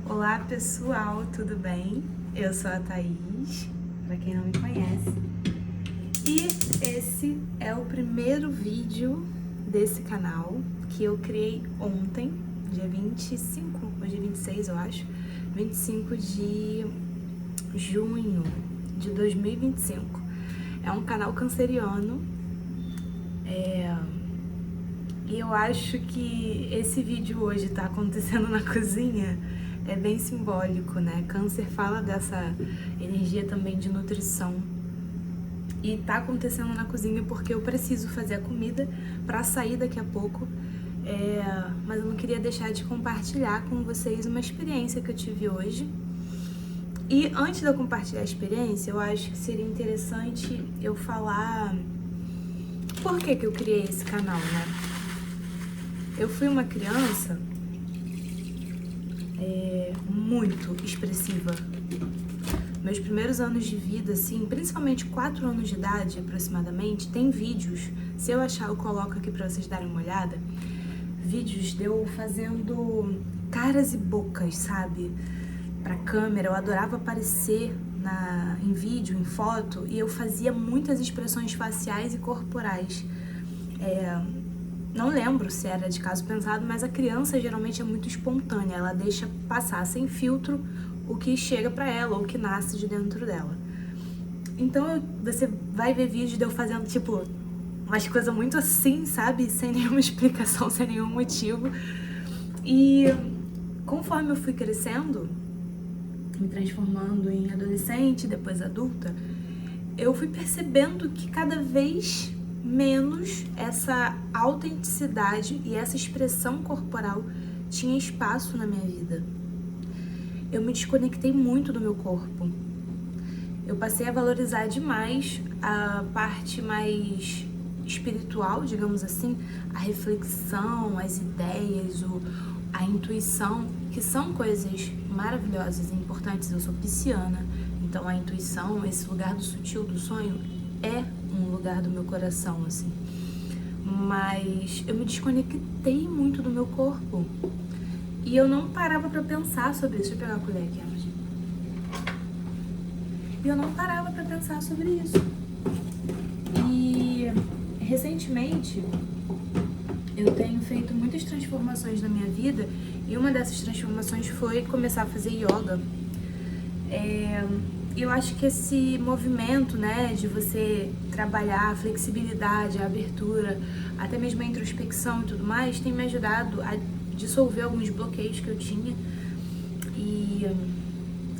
Olá pessoal, tudo bem? Eu sou a Thaís, pra quem não me conhece. E esse é o primeiro vídeo desse canal que eu criei ontem, dia 25, hoje é 26 eu acho, 25 de junho de 2025. É um canal canceriano, e eu acho que esse vídeo hoje tá acontecendo na cozinha, é bem simbólico, né? Câncer fala dessa energia também de nutrição. E tá acontecendo na cozinha porque eu preciso fazer a comida pra sair daqui a pouco. Mas eu não queria deixar de compartilhar com vocês uma experiência que eu tive hoje. E antes de eu compartilhar a experiência, eu acho que seria interessante eu falar por que eu criei esse canal, né? Eu fui uma criança muito expressiva. Meus primeiros anos de vida, assim, principalmente 4 anos de idade aproximadamente, tem vídeos, se eu achar eu coloco aqui pra vocês darem uma olhada, vídeos de eu fazendo caras e bocas, sabe, pra câmera. Eu adorava aparecer em vídeo, em foto, e eu fazia muitas expressões faciais e corporais. Não lembro se era de caso pensado, mas a criança geralmente é muito espontânea, ela deixa passar sem filtro o que chega pra ela ou o que nasce de dentro dela. Então você vai ver vídeo de eu fazendo tipo umas coisas muito assim, sabe? Sem nenhuma explicação, sem nenhum motivo. E conforme eu fui crescendo, me transformando em adolescente, depois adulta, eu fui percebendo que cada vez menos essa autenticidade e essa expressão corporal tinha espaço na minha vida. Eu me desconectei muito do meu corpo. Eu passei a valorizar demais a parte mais espiritual, digamos assim, a reflexão, as ideias, a intuição, que são coisas maravilhosas e importantes. Eu sou pisciana, então a intuição, esse lugar do sutil, do sonho, é um lugar do meu coração, assim. Mas eu me desconectei muito do meu corpo. E eu não parava pra pensar sobre isso. Deixa eu pegar a colher aqui, Amandinha. E eu não parava pra pensar sobre isso. E recentemente eu tenho feito muitas transformações na minha vida. E uma dessas transformações foi começar a fazer yoga. Eu acho que esse movimento, né, de você trabalhar a flexibilidade, a abertura, até mesmo a introspecção e tudo mais, tem me ajudado a dissolver alguns bloqueios que eu tinha. E,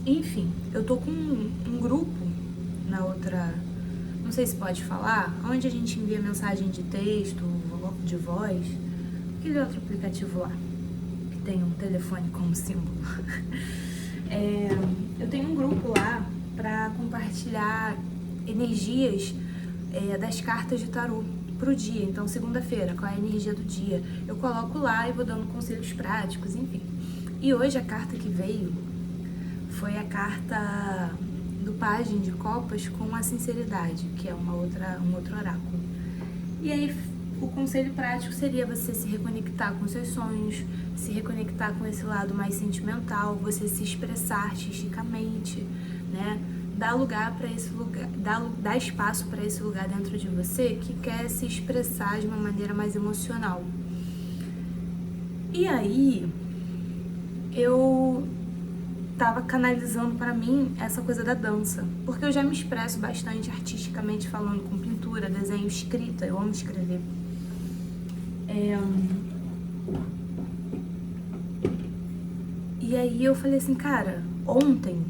enfim, eu tô com um grupo na outra, não sei se pode falar, onde a gente envia mensagem de texto, de voz, aquele outro aplicativo lá, que tem um telefone como símbolo. Eu tenho um grupo lá para compartilhar energias das cartas de tarô pro dia. Então, segunda-feira, qual é a energia do dia? Eu coloco lá e vou dando conselhos práticos, enfim. E hoje a carta que veio foi a carta do Pajem de Copas com a sinceridade, que é um outro oráculo. E aí o conselho prático seria você se reconectar com seus sonhos, se reconectar com esse lado mais sentimental, você se expressar artisticamente, né? Dar lugar para esse lugar, dar espaço para esse lugar dentro de você que quer se expressar de uma maneira mais emocional. E aí eu tava canalizando para mim essa coisa da dança, porque eu já me expresso bastante artisticamente falando, com pintura, desenho, escrita, eu amo escrever. E aí eu falei assim, cara, ontem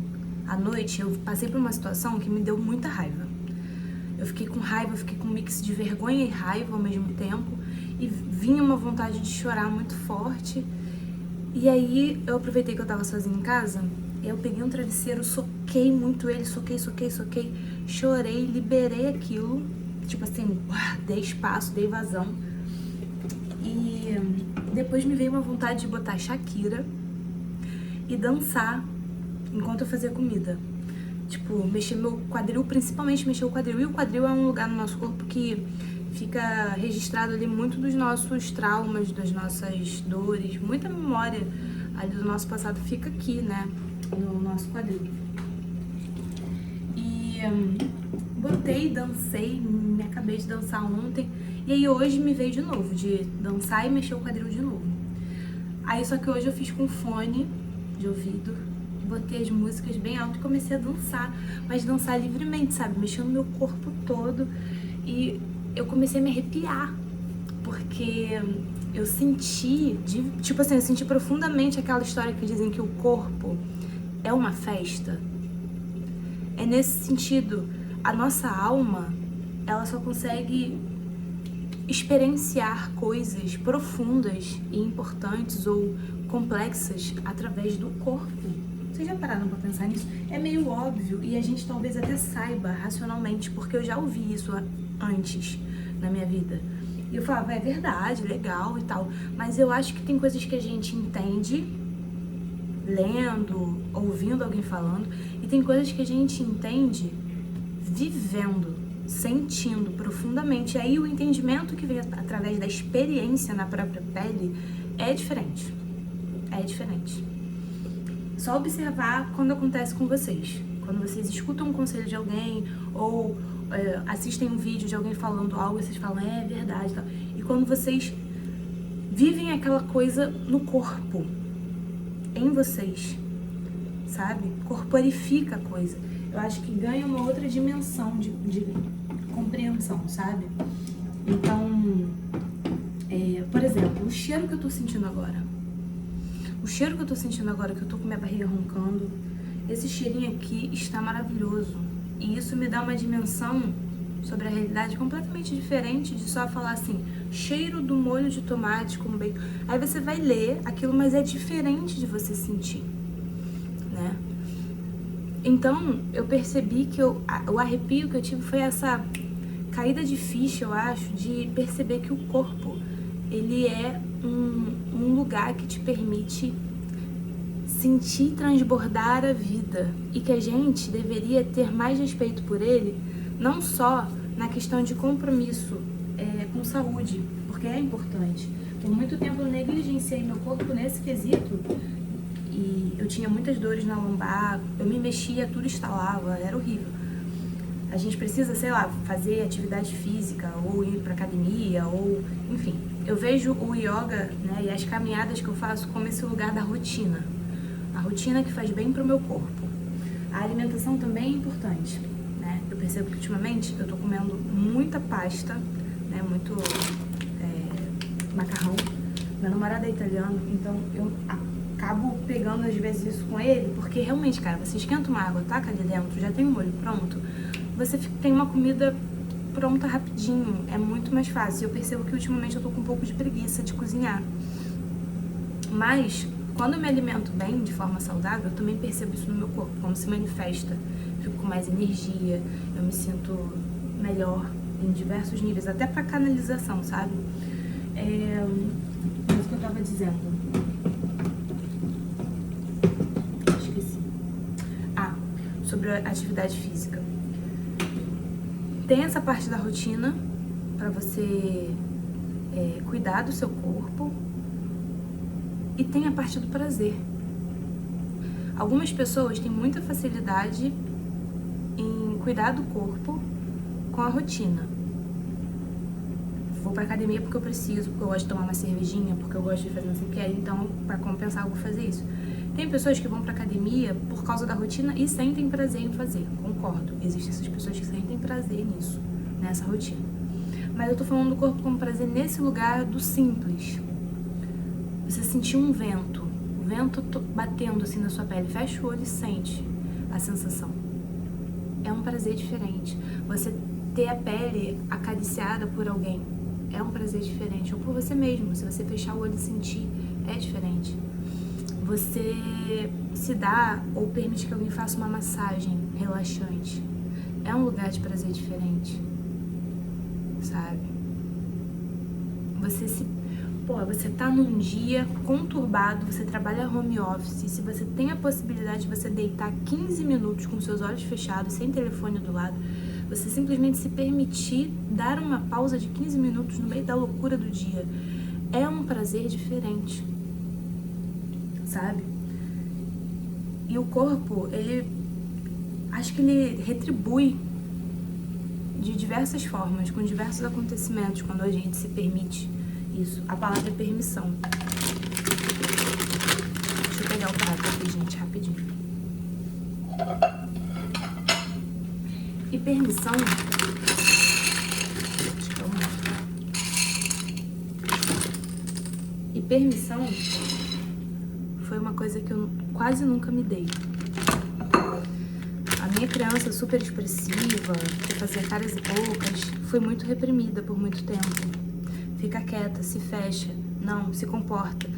à noite eu passei por uma situação que me deu muita raiva. Eu fiquei com raiva, eu fiquei com um mix de vergonha e raiva ao mesmo tempo, e vinha uma vontade de chorar muito forte. E aí eu aproveitei que eu tava sozinha em casa, eu peguei um travesseiro, soquei muito ele, soquei, chorei, liberei aquilo, tipo assim, dei espaço, dei vazão. E depois me veio uma vontade de botar Shakira e dançar enquanto eu fazia comida. Tipo, mexer meu quadril, principalmente mexer o quadril. E o quadril é um lugar no nosso corpo que fica registrado ali muito dos nossos traumas, das nossas dores, muita memória ali do nosso passado fica aqui, né, no nosso quadril. E botei, dancei, me acabei de dançar ontem, e aí hoje me veio de novo, de dançar e mexer o quadril de novo. Aí só que hoje eu fiz com fone de ouvido, botei as músicas bem alto e comecei a dançar, mas dançar livremente, sabe, mexendo meu corpo todo, e eu comecei a me arrepiar, porque eu senti, tipo assim, eu senti profundamente aquela história que dizem que o corpo é uma festa. É nesse sentido, a nossa alma, ela só consegue experienciar coisas profundas e importantes ou complexas através do corpo. Vocês já pararam pra pensar nisso? É meio óbvio e a gente talvez até saiba racionalmente, porque eu já ouvi isso antes na minha vida. E eu falava, é verdade, legal e tal, mas eu acho que tem coisas que a gente entende lendo, ouvindo alguém falando, e tem coisas que a gente entende vivendo, sentindo profundamente. E aí o entendimento que vem através da experiência na própria pele é diferente. É diferente. Só observar quando acontece com vocês. Quando vocês escutam um conselho de alguém ou assistem um vídeo de alguém falando algo e vocês falam, é verdade, tal. E quando vocês vivem aquela coisa no corpo, em vocês, sabe? Corporifica a coisa. Eu acho que ganha uma outra dimensão de compreensão, sabe? Então, por exemplo, o cheiro que eu tô sentindo agora. O cheiro que eu tô sentindo agora, que eu tô com minha barriga roncando, esse cheirinho aqui está maravilhoso. E isso me dá uma dimensão sobre a realidade completamente diferente de só falar assim, cheiro do molho de tomate com bacon. Aí você vai ler aquilo, mas é diferente de você sentir, né? Então, eu percebi que o arrepio que eu tive foi essa caída de ficha, eu acho, de perceber que o corpo, ele é um lugar que te permite sentir transbordar a vida e que a gente deveria ter mais respeito por ele, não só na questão de compromisso com saúde, porque é importante. Por muito tempo eu negligenciei meu corpo nesse quesito e eu tinha muitas dores na lombar, eu me mexia, tudo estalava, era horrível. A gente precisa, sei lá, fazer atividade física ou ir pra academia ou, enfim. Eu vejo o yoga, né, e as caminhadas que eu faço como esse lugar da rotina. A rotina que faz bem pro meu corpo. A alimentação também é importante, né? Eu percebo que ultimamente eu tô comendo muita pasta, né, muito macarrão. Meu namorado é italiano, então eu acabo pegando às vezes isso com ele, porque realmente, cara, você esquenta uma água, taca ali dentro, já tem um molho pronto, você tem uma comida pronta rapidinho, é muito mais fácil. Eu percebo que ultimamente eu tô com um pouco de preguiça de cozinhar. Mas, quando eu me alimento bem, de forma saudável, eu também percebo isso no meu corpo, como se manifesta. Fico com mais energia, eu me sinto melhor em diversos níveis, até pra canalização, sabe? Mas o que eu tava dizendo? Esqueci. Sobre a atividade física. Tem essa parte da rotina pra você cuidar do seu corpo e tem a parte do prazer. Algumas pessoas têm muita facilidade em cuidar do corpo com a rotina. Vou pra academia porque eu preciso, porque eu gosto de tomar uma cervejinha, porque eu gosto de fazer não sei o que, então pra compensar eu vou fazer isso. Tem pessoas que vão pra academia por causa da rotina e sentem prazer em fazer, concordo. Existem essas pessoas que sentem prazer nisso, nessa rotina. Mas eu tô falando do corpo como prazer nesse lugar do simples. Você sentir um vento, o vento batendo assim na sua pele, fecha o olho e sente a sensação. É um prazer diferente. Você ter a pele acariciada por alguém é um prazer diferente. Ou por você mesmo, se você fechar o olho e sentir, é diferente. Você se dá ou permite que alguém faça uma massagem relaxante. É um lugar de prazer diferente, sabe? Você tá num dia conturbado, você trabalha home office, se você tem a possibilidade de você deitar 15 minutos com seus olhos fechados, sem telefone do lado, você simplesmente se permitir dar uma pausa de 15 minutos no meio da loucura do dia, é um prazer diferente, sabe? E o corpo, acho que ele retribui de diversas formas, com diversos acontecimentos, quando a gente se permite isso. A palavra é permissão. Deixa eu pegar o prato aqui, gente, rapidinho. E permissão... E permissão foi uma coisa que eu quase nunca me dei. A minha criança super expressiva, que fazia caras e bocas, foi muito reprimida por muito tempo. Fica quieta, se fecha, não, se comporta.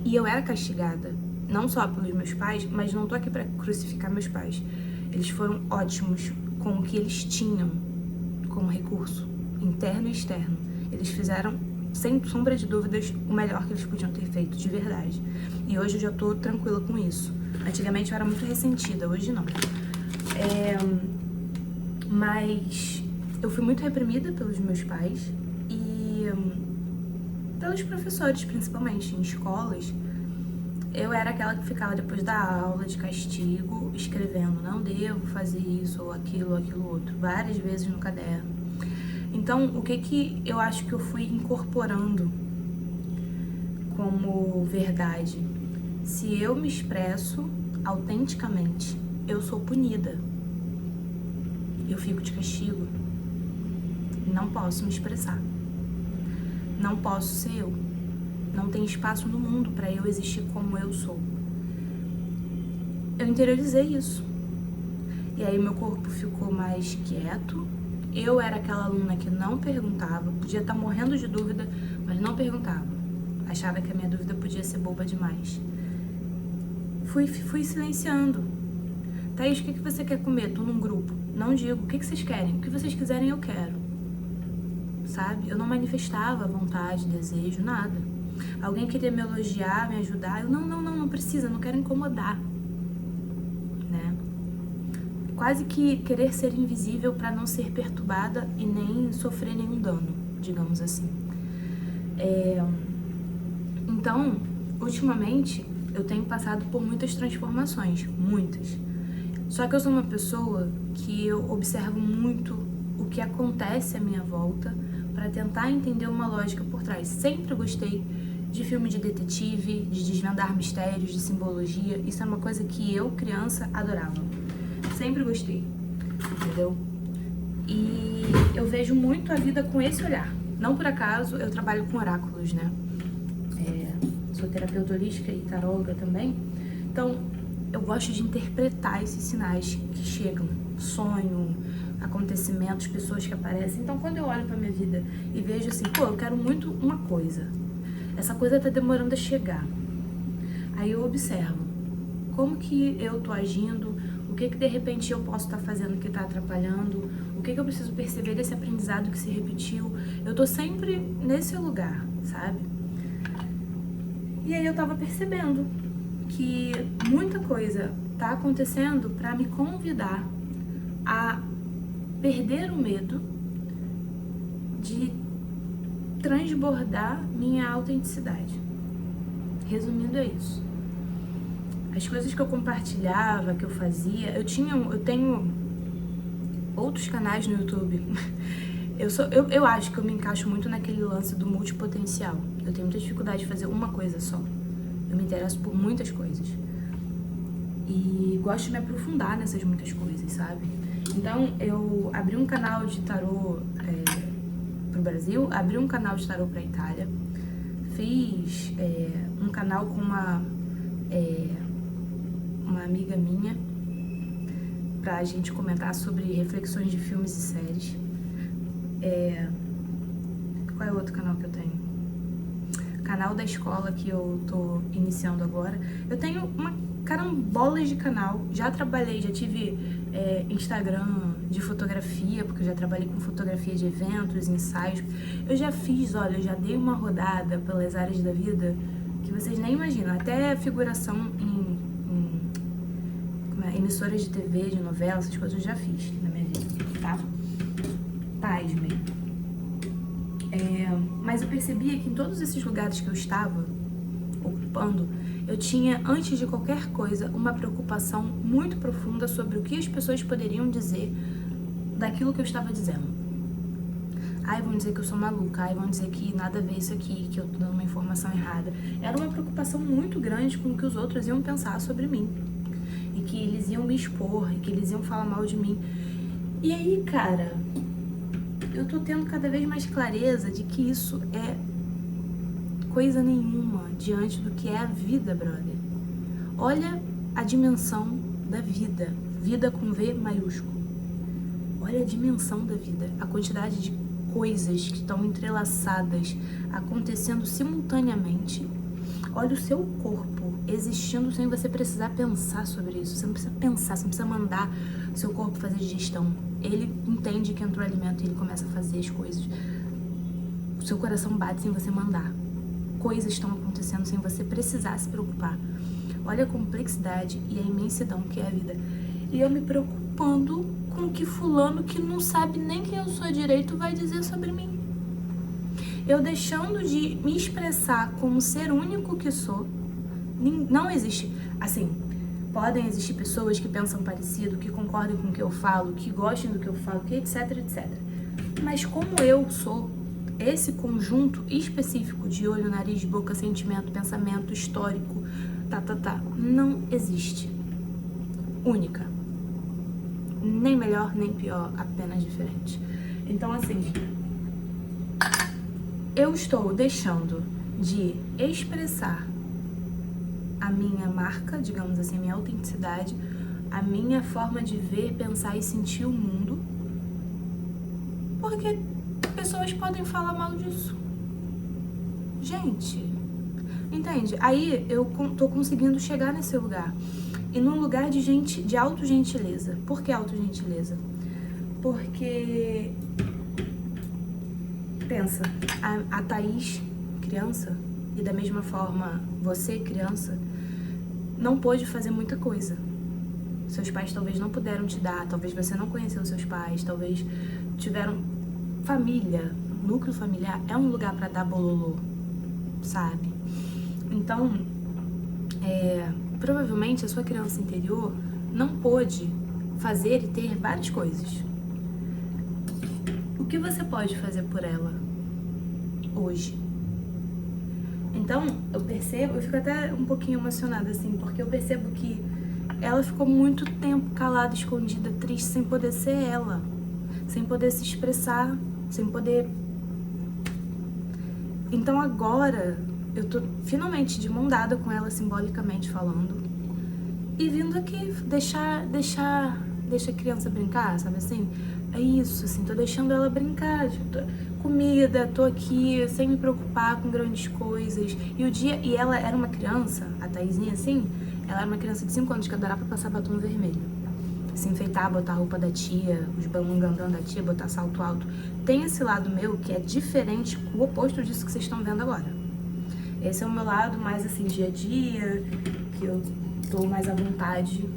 E eu era castigada, não só pelos meus pais, mas não tô aqui pra crucificar meus pais. Eles foram ótimos com o que eles tinham como recurso, interno e externo. Eles fizeram, sem sombra de dúvidas, o melhor que eles podiam ter feito, de verdade. E hoje eu já tô tranquila com isso. Antigamente eu era muito ressentida, hoje não. Mas eu fui muito reprimida pelos meus pais e pelos professores, principalmente, em escolas. Eu era aquela que ficava depois da aula, de castigo, escrevendo, não devo fazer isso ou aquilo outro, várias vezes no caderno. Então, o que eu acho que eu fui incorporando como verdade? Se eu me expresso autenticamente, eu sou punida. Eu fico de castigo. Não posso me expressar. Não posso ser eu. Não tem espaço no mundo para eu existir como eu sou. Eu interiorizei isso. E aí meu corpo ficou mais quieto. Eu era aquela aluna que não perguntava, podia estar morrendo de dúvida, mas não perguntava. Achava que a minha dúvida podia ser boba demais. Fui silenciando. Thaís, o que você quer comer? Tô num grupo. Não digo. O que vocês querem? O que vocês quiserem, eu quero. Sabe? Eu não manifestava vontade, desejo, nada. Alguém queria me elogiar, me ajudar. Eu, não precisa, não quero incomodar. Né? Quase que querer ser invisível para não ser perturbada e nem sofrer nenhum dano, digamos assim. Então, ultimamente, eu tenho passado por muitas transformações, muitas. Só que eu sou uma pessoa que eu observo muito o que acontece à minha volta para tentar entender uma lógica por trás. Sempre gostei de filme de detetive, de desvendar mistérios, de simbologia. Isso é uma coisa que eu, criança, adorava. Sempre gostei, entendeu? E eu vejo muito a vida com esse olhar. Não por acaso eu trabalho com oráculos, né? Sou terapeuta holística e taróloga também. Então, eu gosto de interpretar esses sinais que chegam. Sonho, acontecimentos, pessoas que aparecem. Então, quando eu olho pra minha vida e vejo assim, pô, eu quero muito uma coisa. Essa coisa tá demorando a chegar. Aí eu observo como que eu tô agindo, o que de repente eu posso estar fazendo que tá atrapalhando, o que eu preciso perceber desse aprendizado que se repetiu. Eu tô sempre nesse lugar, sabe? E aí eu tava percebendo que muita coisa tá acontecendo pra me convidar a perder o medo de transbordar minha autenticidade. Resumindo, é isso. As coisas que eu compartilhava, que eu fazia, eu tenho outros canais no YouTube. Eu acho que eu me encaixo muito naquele lance do multipotencial. Eu tenho muita dificuldade de fazer uma coisa só. Eu me interesso por muitas coisas. E gosto de me aprofundar nessas muitas coisas, sabe? Então, eu abri um canal de tarô pro Brasil, abri um canal de tarô pra Itália, fiz um canal com uma amiga minha pra gente comentar sobre reflexões de filmes e séries. Qual é o outro canal que eu tenho? Canal da escola que eu tô iniciando agora. Eu tenho uma carambola de canal. Já trabalhei, já tive Instagram de fotografia, porque eu já trabalhei com fotografia de eventos, ensaios. Eu já fiz, olha, eu já dei uma rodada pelas áreas da vida que vocês nem imaginam. Até figuração em emissoras de TV, de novela, essas coisas eu já fiz na minha vida, tá? Pasmem. Mas eu percebia que em todos esses lugares que eu estava ocupando, Eu tinha, antes de qualquer coisa, uma preocupação muito profunda sobre o que as pessoas poderiam dizer daquilo que eu estava dizendo. Ai, vão dizer que eu sou maluca, ai, vão dizer que nada a ver isso aqui, que eu tô dando uma informação errada. Era uma preocupação muito grande com o que os outros iam pensar sobre mim. E que eles iam me expor, e que eles iam falar mal de mim. E aí, cara, eu tô tendo cada vez mais clareza de que isso é coisa nenhuma diante do que é a vida, brother. Olha a dimensão da vida. Vida com V maiúsculo. Olha a dimensão da vida. A quantidade de coisas que estão entrelaçadas, acontecendo simultaneamente. Olha o seu corpo existindo sem você precisar pensar sobre isso. Você não precisa pensar, você não precisa mandar o seu corpo fazer digestão. Ele entende que entrou alimento e ele começa a fazer as coisas. O seu coração bate sem você mandar. Coisas estão acontecendo sem você precisar se preocupar. Olha a complexidade e a imensidão que é a vida. E eu me preocupando com o que fulano que não sabe nem quem eu sou direito vai dizer sobre mim. Eu deixando de me expressar como ser único que sou. Não existe, assim, podem existir pessoas que pensam parecido, que concordem com o que eu falo, que gostem do que eu falo, que etc, etc. Mas como eu sou esse conjunto específico de olho, nariz, boca, sentimento, pensamento, histórico, não existe. Única. Nem melhor, nem pior, apenas diferente. Então, assim, eu estou deixando de expressar a minha marca, digamos assim, a minha autenticidade, a minha forma de ver, pensar e sentir o mundo, porque pessoas podem falar mal disso. Gente, entende? Aí eu tô conseguindo chegar nesse lugar. E num lugar de autogentileza. Por que autogentileza? Porque, pensa, a Thaís, criança, e da mesma forma você, criança, não pôde fazer muita coisa. Seus pais talvez não puderam te dar, talvez você não conheceu seus pais, talvez tiveram família, núcleo familiar é um lugar pra dar bololô, sabe? Então, provavelmente a sua criança interior não pôde fazer e ter várias coisas. O que você pode fazer por ela hoje? Então, eu fico até um pouquinho emocionada, assim, porque eu percebo que ela ficou muito tempo calada, escondida, triste, sem poder ser ela, sem poder se expressar, sem poder... Então agora eu tô finalmente de mão dada com ela, simbolicamente falando, e vindo aqui deixa a criança brincar, sabe assim? É isso, assim, tô deixando ela brincar, comida, tô aqui sem me preocupar com grandes coisas. E ela era uma criança, a Thaisinha, assim, ela era uma criança de 5 anos que adorava passar batom vermelho. Se enfeitar, botar a roupa da tia, os balungandão da tia, botar salto alto. Tem esse lado meu que é diferente, o oposto disso que vocês estão vendo agora. Esse é o meu lado mais, assim, dia a dia, que eu tô mais à vontade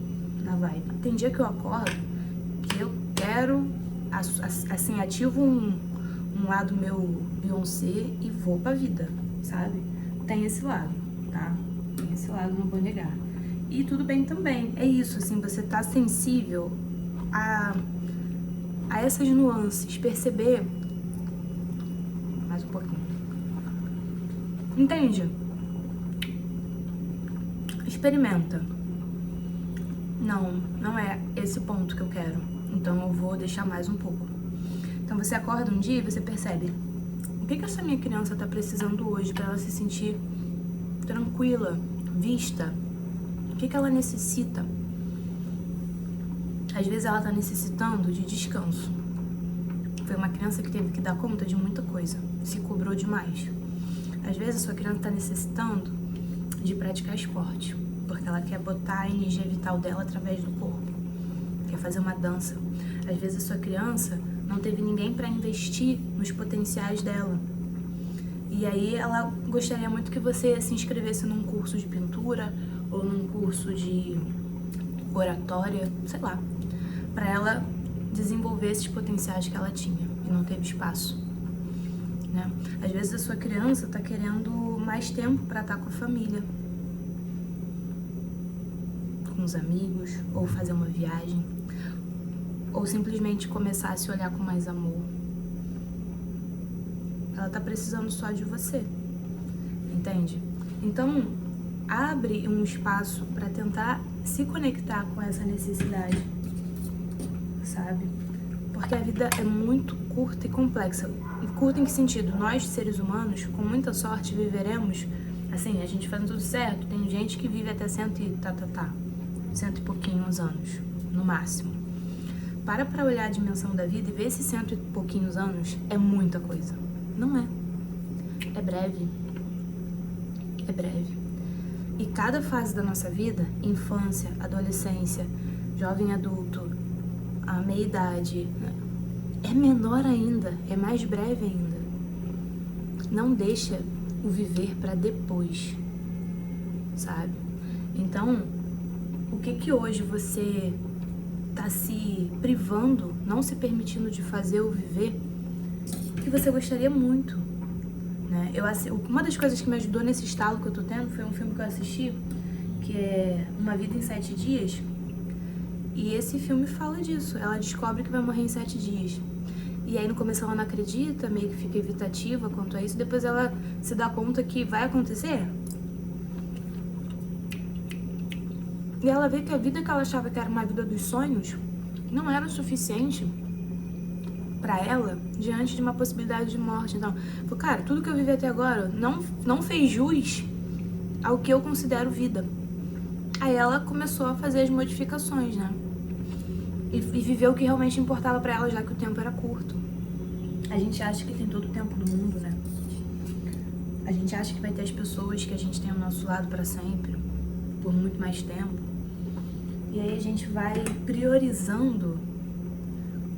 na vibe. Tem dia que eu acordo que eu quero, assim, ativo um lado meu Beyoncé e vou pra vida, sabe? Tem esse lado, tá? Tem esse lado, não vou negar. E tudo bem também, é isso, assim, você tá sensível a essas nuances, perceber... Mais um pouquinho. Entende? Experimenta. Não é esse o ponto que eu quero. Então eu vou deixar mais um pouco. Então você acorda um dia e você percebe o que essa minha criança tá precisando hoje pra ela se sentir tranquila, vista. O que ela necessita? Às vezes ela tá necessitando de descanso. Foi uma criança que teve que dar conta de muita coisa, se cobrou demais. Às vezes a sua criança tá necessitando de praticar esporte, porque ela quer botar a energia vital dela através do corpo, quer fazer uma dança. Às vezes a sua criança não teve ninguém para investir nos potenciais dela. E aí ela gostaria muito que você se inscrevesse num curso de pintura ou num curso de oratória, sei lá, para ela desenvolver esses potenciais que ela tinha e não teve espaço, né? Às vezes a sua criança tá querendo mais tempo para estar com a família. com os amigos, ou fazer uma viagem, ou simplesmente começar a se olhar com mais amor. Ela tá precisando só de você, entende? Então, abre um espaço para tentar se conectar com essa necessidade, sabe? Porque a vida é muito curta e complexa. E curta em que sentido? Nós, seres humanos, com muita sorte, viveremos, assim, a gente fazendo tudo certo, tem gente que vive até cento e pouquinhos anos, no máximo. Para olhar a dimensão da vida e ver esses cento e pouquinhos anos é muita coisa. Não é. É breve. É breve. E cada fase da nossa vida, infância, adolescência, jovem adulto, a meia-idade, é menor ainda, é mais breve ainda. Não deixa o viver para depois, sabe? Então, o que hoje você tá se privando, não se permitindo de fazer ou viver, que você gostaria muito, né? Uma das coisas que me ajudou nesse estalo que eu tô tendo foi um filme que eu assisti, que é Uma Vida em 7 Dias, e esse filme fala disso. Ela descobre que vai morrer em 7 dias. E aí no começo ela não acredita, meio que fica evitativa quanto a isso, depois ela se dá conta que vai acontecer. E ela vê que a vida que ela achava que era uma vida dos sonhos não era o suficiente pra ela diante de uma possibilidade de morte. Então, falou, cara, tudo que eu vivi até agora não fez jus ao que eu considero vida. Aí ela começou a fazer as modificações, né? E viveu o que realmente importava pra ela, já que o tempo era curto. A gente acha que tem todo o tempo do mundo, né? A gente acha que vai ter as pessoas que a gente tem ao nosso lado pra sempre, por muito mais tempo. E aí a gente vai priorizando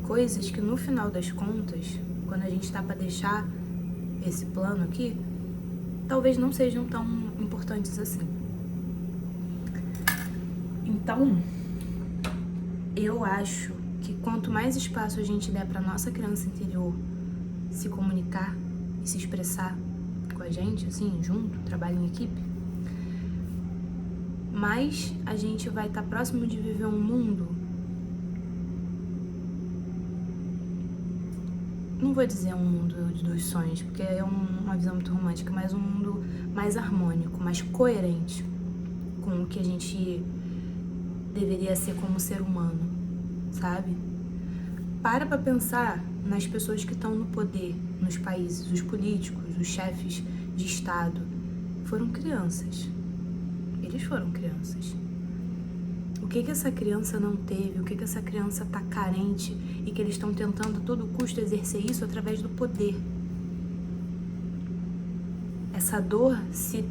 coisas que no final das contas, quando a gente tá pra deixar esse plano aqui, talvez não sejam tão importantes assim. Então, eu acho que quanto mais espaço a gente der pra nossa criança interior se comunicar e se expressar com a gente, assim, junto, trabalho em equipe, mais a gente vai estar próximo de viver um mundo, não vou dizer um mundo dos sonhos, porque é uma visão muito romântica, mas um mundo mais harmônico, mais coerente com o que a gente deveria ser como ser humano, sabe? Para pensar nas pessoas que estão no poder, nos países, os políticos, os chefes de Estado, foram crianças. Eles foram crianças. O que essa criança não teve? O que essa criança tá carente e que eles estão tentando a todo custo exercer isso através do poder? Essa dor se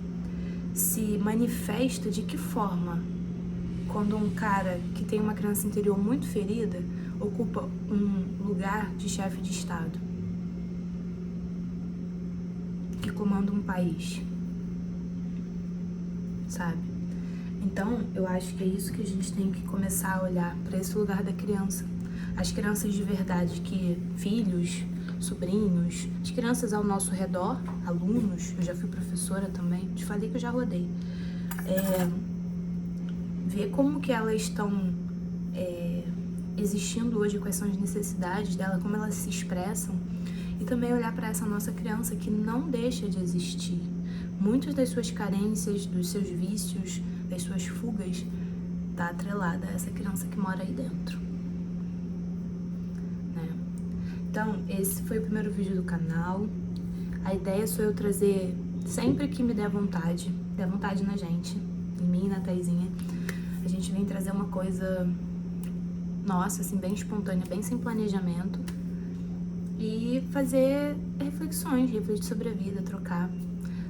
manifesta de que forma? Quando um cara que tem uma criança interior muito ferida ocupa um lugar de chefe de Estado que comanda um país, sabe? Então, eu acho que é isso que a gente tem que começar a olhar para esse lugar da criança. As crianças de verdade, filhos, sobrinhos, as crianças ao nosso redor, alunos, eu já fui professora também, te falei que eu já rodei. Ver como que elas estão existindo hoje, quais são as necessidades dela, como elas se expressam, e também olhar para essa nossa criança que não deixa de existir. Muitas das suas carências, dos seus vícios, das suas fugas, tá atrelada a essa criança que mora aí dentro, né? Então, esse foi o primeiro vídeo do canal. A ideia sou eu trazer sempre que me der vontade na gente, em mim e na Thaisinha. A gente vem trazer uma coisa nossa, assim, bem espontânea, bem sem planejamento, e fazer reflexões, refletir sobre a vida, trocar.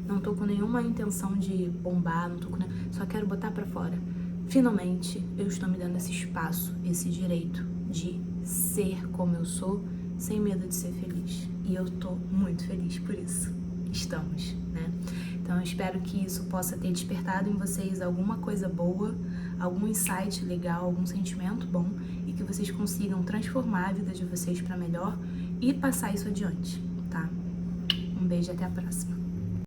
Não tô com nenhuma intenção de bombar, só quero botar pra fora. Finalmente, eu estou me dando esse espaço, esse direito de ser como eu sou, sem medo de ser feliz. E eu tô muito feliz por isso. Estamos, né? Então, eu espero que isso possa ter despertado em vocês alguma coisa boa, algum insight legal, algum sentimento bom, e que vocês consigam transformar a vida de vocês pra melhor e passar isso adiante, tá? Um beijo e até a próxima.